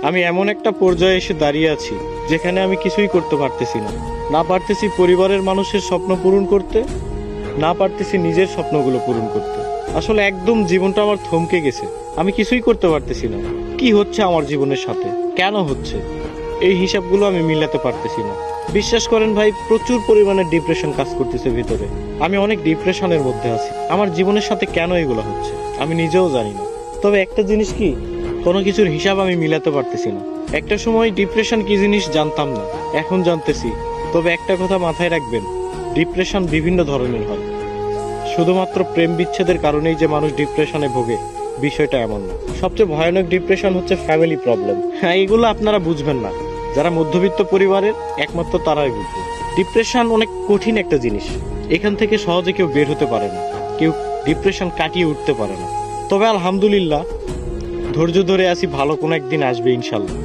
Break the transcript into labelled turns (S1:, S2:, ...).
S1: আমি এমন একটা পর্যায়ে এসে দাঁড়িয়ে আছি যেখানে আমি কিছুই করতে পারতেছি না। না পারতেছি পরিবারের মানুষের স্বপ্ন পূরণ করতে, না পারতেছি নিজের স্বপ্নগুলো পূরণ করতে। আসলে একদম জীবনটা আমার থমকে গেছে। আমি কিছুই করতে পারতেছি না। কি হচ্ছে আমার জীবনের সাথে, কেন হচ্ছে, এই হিসাবগুলো আমি মিলাতে পারতেছি না। বিশ্বাস করেন ভাই, প্রচুর পরিমাণে ডিপ্রেশন কাজ করতেছে ভিতরে। আমি অনেক ডিপ্রেশনের মধ্যে আছি। আমার জীবনের সাথে কেন এগুলো হচ্ছে আমি নিজেও জানি না। তবে একটা জিনিস কি, কোনো কিছুর হিসাব আমি মিলাতে পারতেছি না। একটা সময় ডিপ্রেশন কি জিনিস জানতাম না, এখন জানতেছি। তবে একটা কথা মাথায় রাখবেন, ডিপ্রেশন বিভিন্ন ধরনের হয়। শুধুমাত্র প্রেম বিচ্ছেদের কারণেই যে মানুষ ডিপ্রেশনে ভোগে, বিষয়টা এমন না। সবচেয়ে ভয়ানক ডিপ্রেশন হচ্ছে ফ্যামিলি প্রবলেম। হ্যাঁ, এগুলো আপনারা বুঝবেন না। যারা মধ্যবিত্ত পরিবারের, একমাত্র তারাই বুঝবে। ডিপ্রেশন অনেক কঠিন একটা জিনিস। এখান থেকে সহজে কেউ বের হতে পারে না, কেউ ডিপ্রেশন কাটিয়ে উঠতে পারে না। তবে আলহামদুলিল্লাহ, ধৈর্য ধরে আছি, ভালো কোনো একদিন আসবে ইনশাল্লাহ।